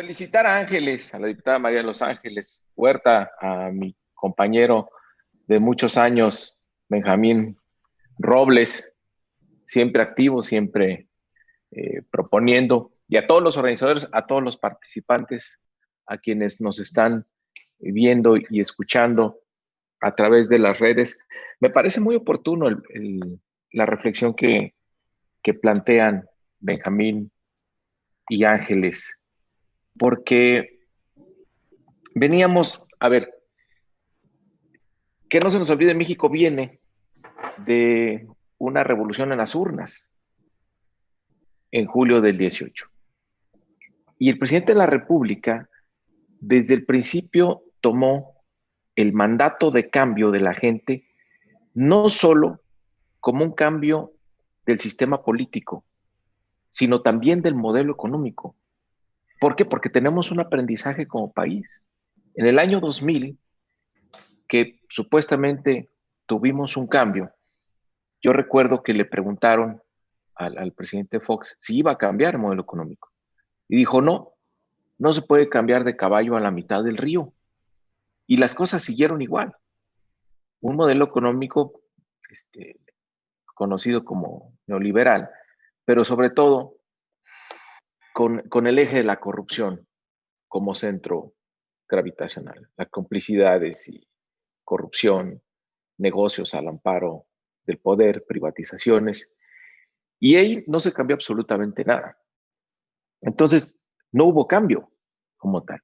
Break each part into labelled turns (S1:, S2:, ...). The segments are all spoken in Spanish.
S1: felicitar a Ángeles, a la diputada María de los Ángeles Huerta, a mi compañero de muchos años, Benjamín Robles, siempre activo, siempre proponiendo, y a todos los organizadores, a todos los participantes, a quienes nos están viendo y escuchando a través de las redes. Me parece muy oportuno la reflexión que plantean Benjamín y Ángeles, porque veníamos, a ver, que no se nos olvide, México viene de una revolución en las urnas en julio del 18. Y el presidente de la República, desde el principio, tomó el mandato de cambio de la gente, no solo como un cambio del sistema político, sino también del modelo económico. ¿Por qué? Porque tenemos un aprendizaje como país. En el año 2000, que supuestamente tuvimos un cambio, yo recuerdo que le preguntaron al presidente Fox si iba a cambiar el modelo económico. Y dijo, no, no se puede cambiar de caballo a la mitad del río. Y las cosas siguieron igual. Un modelo económico conocido como neoliberal, pero sobre todo con el eje de la corrupción como centro gravitacional. Las complicidades y corrupción, negocios al amparo del poder, privatizaciones. Y ahí no se cambió absolutamente nada. Entonces, no hubo cambio como tal.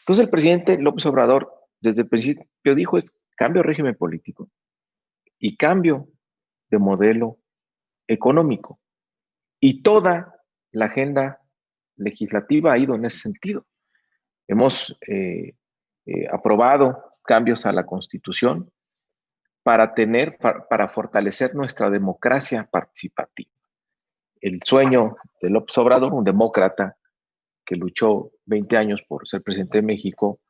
S1: Entonces, el presidente López Obrador, desde el principio dijo, es cambio de régimen político y cambio de modelo económico. Y toda la agenda legislativa ha ido en ese sentido. Hemos aprobado cambios a la Constitución para fortalecer nuestra democracia participativa. El sueño de López Obrador, un demócrata que luchó 20 años por ser presidente de México,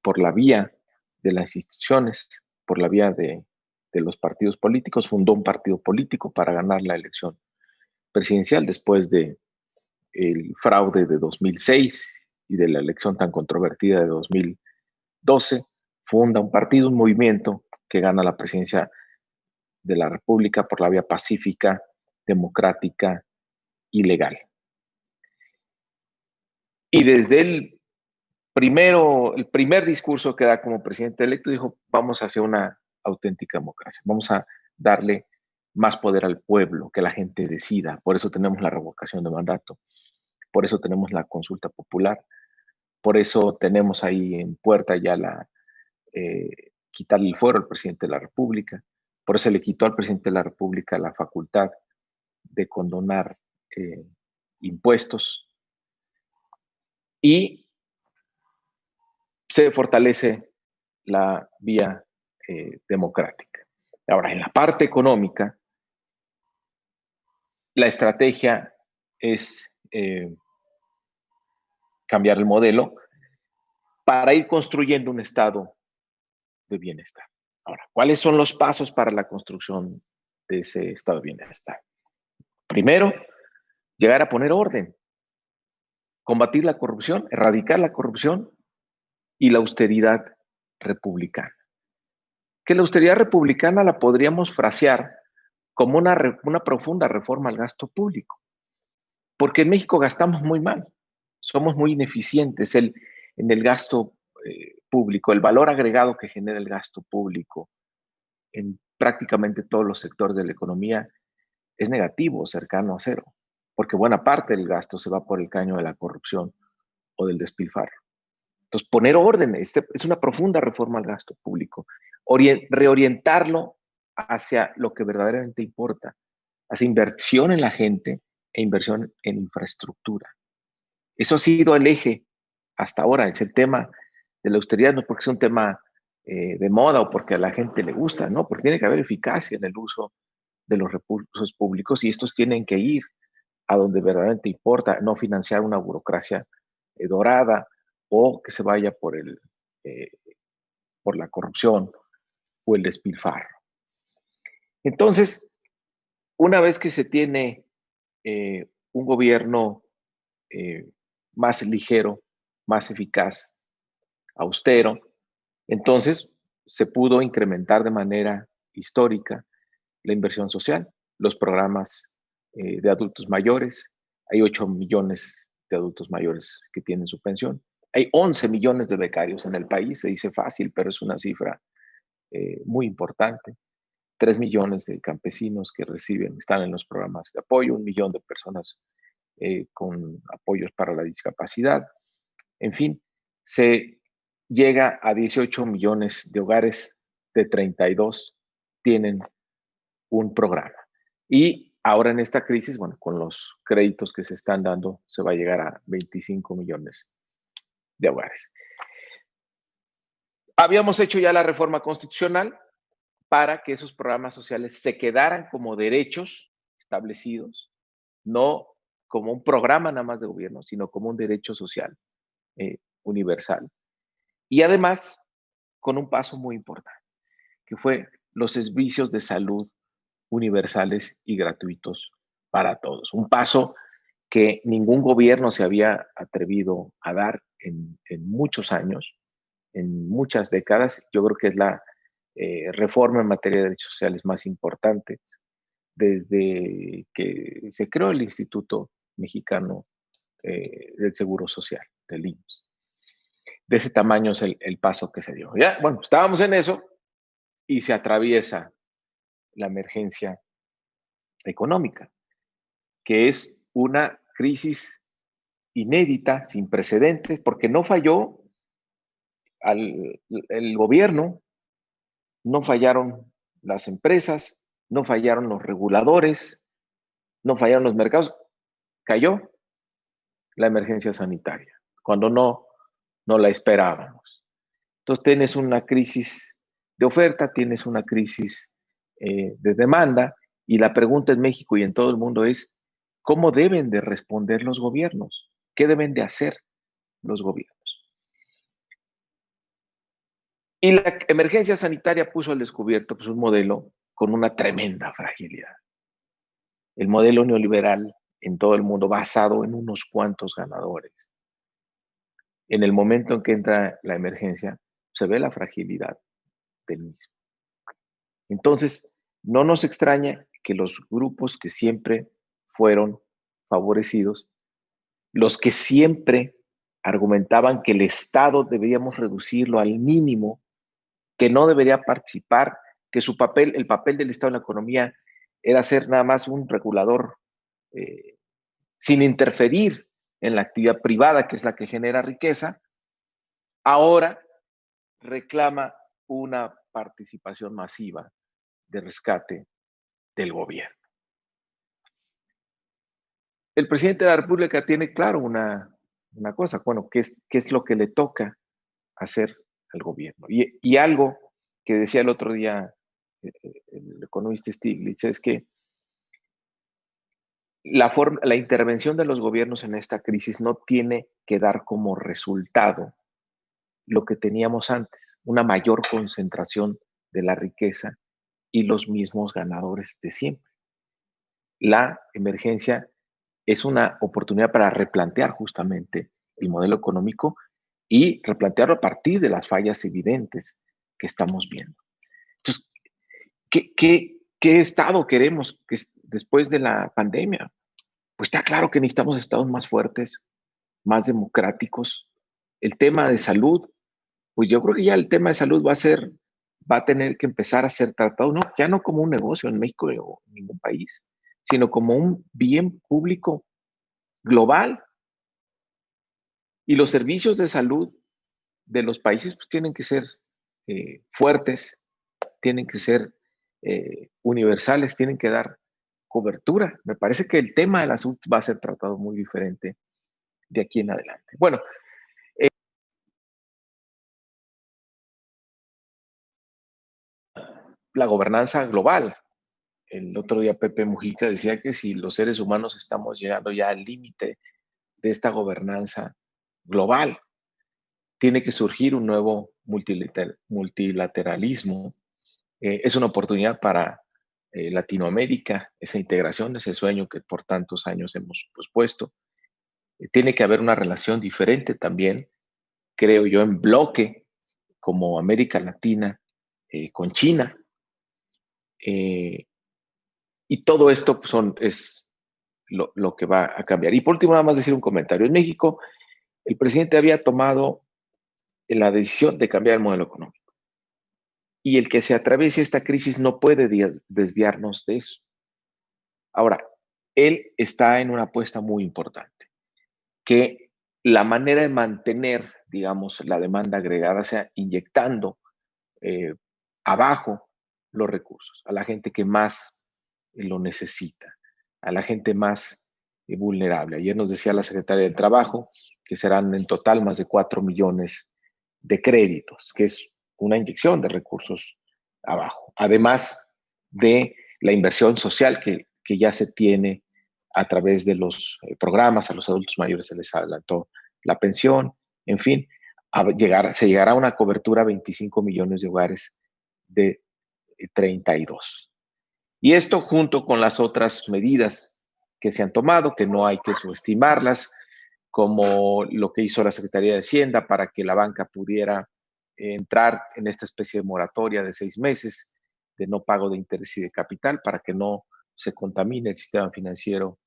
S1: por la vía de las instituciones, por la vía de los partidos políticos, fundó un partido político para ganar la elección presidencial después de el fraude de 2006 y de la elección tan controvertida de 2012, funda un partido, un movimiento que gana la presidencia de la República por la vía pacífica, democrática y legal. Y desde el primer discurso que da como presidente electo, dijo, vamos hacia una auténtica democracia, vamos a darle más poder al pueblo, que la gente decida. Por eso tenemos la revocación de mandato, por eso tenemos la consulta popular, por eso tenemos ahí en puerta ya quitarle el fuero al presidente de la República, por eso le quitó al presidente de la República la facultad de condonar impuestos y se fortalece la vía democrática. Ahora, en la parte económica, la estrategia es cambiar el modelo para ir construyendo un estado de bienestar. Ahora, ¿cuáles son los pasos para la construcción de ese estado de bienestar? Primero, llegar a poner orden, combatir la corrupción, erradicar la corrupción y la austeridad republicana. Que la austeridad republicana la podríamos frasear como una profunda reforma al gasto público, porque en México gastamos muy mal, somos muy ineficientes en el gasto público, el valor agregado que genera el gasto público en prácticamente todos los sectores de la economía es negativo, cercano a cero, porque buena parte del gasto se va por el caño de la corrupción o del despilfarro. Entonces, poner orden es una profunda reforma al gasto público, reorientarlo hacia lo que verdaderamente importa, hacia inversión en la gente e inversión en infraestructura. Eso ha sido el eje hasta ahora, es el tema de la austeridad, no porque es un tema de moda o porque a la gente le gusta, no, porque tiene que haber eficacia en el uso de los recursos públicos y estos tienen que ir a donde verdaderamente importa, no financiar una burocracia dorada o que se vaya eh, por la corrupción o el despilfarro. Entonces, una vez que se tiene un gobierno más ligero, más eficaz, austero. Entonces, se pudo incrementar de manera histórica la inversión social, los programas de adultos mayores. Hay 8 millones de adultos mayores que tienen su pensión. Hay 11 millones de becarios en el país. Se dice fácil, pero es una cifra muy importante. 3 millones de campesinos que están en los programas de apoyo, 1 millón de personas con apoyos para la discapacidad. En fin, se llega a 18 millones de hogares, de 32 tienen un programa. Y ahora en esta crisis, bueno, con los créditos que se están dando, se va a llegar a 25 millones de hogares. Habíamos hecho ya la reforma constitucional para que esos programas sociales se quedaran como derechos establecidos, no como un programa nada más de gobierno, sino como un derecho social universal. Y además, con un paso muy importante, que fue los servicios de salud universales y gratuitos para todos. Un paso que ningún gobierno se había atrevido a dar en muchos años, en muchas décadas. Yo creo que es la reforma en materia de derechos sociales más importante desde que se creó el Instituto Mexicano del Seguro Social, del IMSS. De ese tamaño es el paso que se dio. Ya, bueno, estábamos en eso y se atraviesa la emergencia económica, que es una crisis inédita, sin precedentes, porque no falló el gobierno, no fallaron las empresas, no fallaron los reguladores, no fallaron los mercados, cayó la emergencia sanitaria, cuando no la esperábamos. Entonces tienes una crisis de oferta, tienes una crisis de demanda, y la pregunta en México y en todo el mundo es, ¿cómo deben de responder los gobiernos? ¿Qué deben de hacer los gobiernos? Y la emergencia sanitaria puso al descubierto pues, un modelo con una tremenda fragilidad. El modelo neoliberal en todo el mundo basado en unos cuantos ganadores. En el momento en que entra la emergencia, se ve la fragilidad del mismo. Entonces, no nos extraña que los grupos que siempre fueron favorecidos, los que siempre argumentaban que el Estado deberíamos reducirlo al mínimo, que no debería participar, que el papel del Estado en la economía era ser nada más un regulador sin interferir en la actividad privada, que es la que genera riqueza, ahora reclama una participación masiva de rescate del gobierno. El presidente de la República tiene claro una cosa, bueno, ¿qué es lo que le toca hacer al gobierno? Y algo que decía el otro día el economista Stiglitz es que la intervención de los gobiernos en esta crisis no tiene que dar como resultado lo que teníamos antes, una mayor concentración de la riqueza y los mismos ganadores de siempre. La emergencia es una oportunidad para replantear justamente el modelo económico y replantearlo a partir de las fallas evidentes que estamos viendo. Entonces, ¿qué estado queremos después de la pandemia? Pues está claro que necesitamos estados más fuertes, más democráticos. El tema de salud, pues yo creo que ya el tema de salud va a tener que empezar a ser tratado, no, ya no como un negocio en México o en ningún país, sino como un bien público global. Y los servicios de salud de los países pues, tienen que ser fuertes, tienen que ser universales, tienen que dar cobertura. Me parece que el tema de la salud va a ser tratado muy diferente de aquí en adelante. Bueno, la gobernanza global. El otro día Pepe Mujica decía que si los seres humanos estamos llegando ya al límite de esta gobernanza global, tiene que surgir un nuevo multilateralismo. Es una oportunidad para Latinoamérica, esa integración, ese sueño que por tantos años hemos pospuesto. Tiene que haber una relación diferente también, creo yo, en bloque, como América Latina, con China. Y todo esto pues, es lo que va a cambiar. Y por último, nada más decir un comentario. En México, el presidente había tomado la decisión de cambiar el modelo económico. Y el que se atraviese esta crisis no puede desviarnos de eso. Ahora, él está en una apuesta muy importante, que la manera de mantener, digamos, la demanda agregada sea inyectando abajo los recursos, a la gente que más lo necesita, a la gente más vulnerable. Ayer nos decía la secretaria del Trabajo que serán en total más de 4 millones de créditos, que es una inyección de recursos abajo, además de la inversión social que ya se tiene a través de los programas. A los adultos mayores se les adelantó la pensión, en fin, se llegará a una cobertura a 25 millones de hogares de 32. Y esto junto con las otras medidas que se han tomado, que no hay que subestimarlas, como lo que hizo la Secretaría de Hacienda para que la banca pudiera entrar en esta especie de moratoria de 6 meses de no pago de interés y de capital para que no se contamine el sistema financiero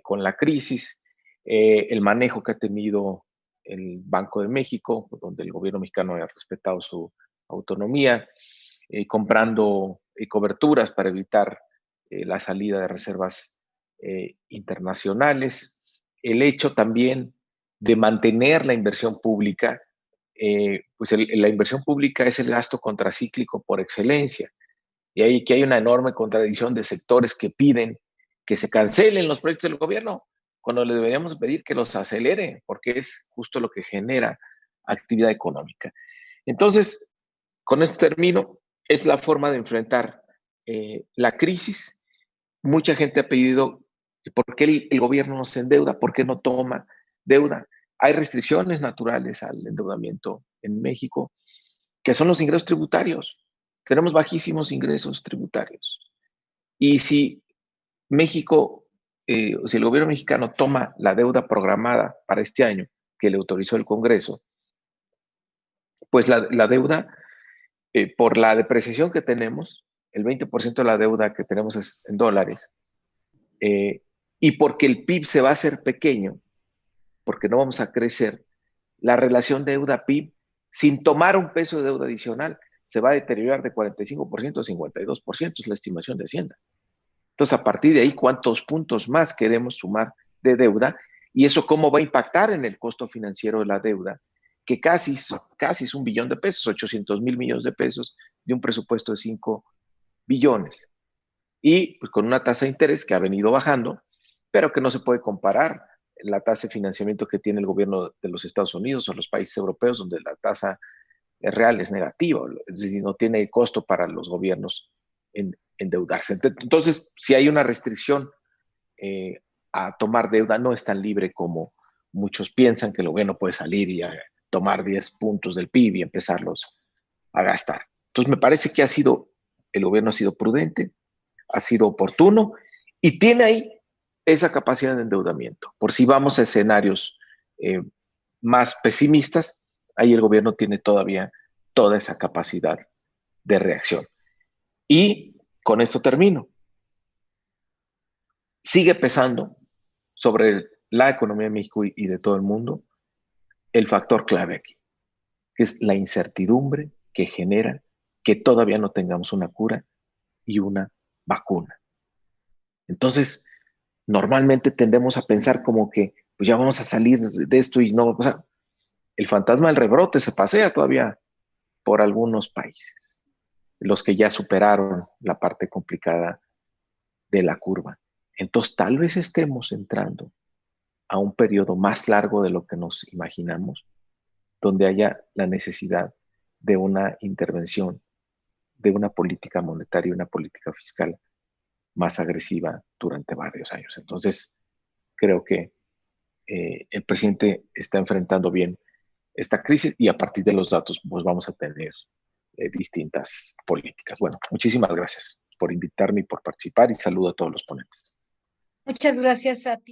S1: con la crisis, el manejo que ha tenido el Banco de México, donde el gobierno mexicano ha respetado su autonomía, comprando coberturas para evitar la salida de reservas internacionales, el hecho también de mantener la inversión pública, pues la inversión pública es el gasto contracíclico por excelencia. Y ahí que hay una enorme contradicción de sectores que piden que se cancelen los proyectos del gobierno, cuando le deberíamos pedir que los acelere, porque es justo lo que genera actividad económica. Entonces, con esto termino, es la forma de enfrentar la crisis. Mucha gente ha pedido, ¿por qué el gobierno no se endeuda? ¿Por qué no toma deuda? Hay restricciones naturales al endeudamiento en México, que son los ingresos tributarios. Tenemos bajísimos ingresos tributarios. Y si México, si el gobierno mexicano toma la deuda programada para este año que le autorizó el Congreso, pues la deuda, por la depreciación que tenemos, el 20% de la deuda que tenemos es en dólares, y porque el PIB se va a hacer pequeño, porque no vamos a crecer, la relación deuda-PIB, sin tomar un peso de deuda adicional, se va a deteriorar de 45% a 52%, es la estimación de Hacienda. Entonces, a partir de ahí, ¿cuántos puntos más queremos sumar de deuda? Y eso, ¿cómo va a impactar en el costo financiero de la deuda? Que casi es $1 billón, 800,000 millones de pesos de un presupuesto de 5 billones. Y pues, con una tasa de interés que ha venido bajando, pero que no se puede comparar la tasa de financiamiento que tiene el gobierno de los Estados Unidos o los países europeos, donde la tasa real es negativa, es decir, no tiene costo para los gobiernos en endeudarse. Entonces, si hay una restricción a tomar deuda, no es tan libre como muchos piensan, que el gobierno puede salir y a tomar 10 puntos del PIB y empezarlos a gastar. Entonces, me parece que el gobierno ha sido prudente, ha sido oportuno y tiene ahí esa capacidad de endeudamiento. Por si vamos a escenarios más pesimistas, ahí el gobierno tiene todavía toda esa capacidad de reacción. Y con esto termino. Sigue pesando sobre la economía de México y de todo el mundo el factor clave aquí, que es la incertidumbre que genera que todavía no tengamos una cura y una vacuna. Entonces, normalmente tendemos a pensar como que pues ya vamos a salir de esto y no, o sea, el fantasma del rebrote se pasea todavía por algunos países, los que ya superaron la parte complicada de la curva. Entonces, tal vez estemos entrando a un periodo más largo de lo que nos imaginamos, donde haya la necesidad de una intervención, de una política monetaria y una política fiscal más agresiva durante varios años. Entonces, creo que el presidente está enfrentando bien esta crisis y a partir de los datos pues vamos a tener distintas políticas. Bueno, muchísimas gracias por invitarme y por participar y saludo a todos los ponentes.
S2: Muchas gracias a ti.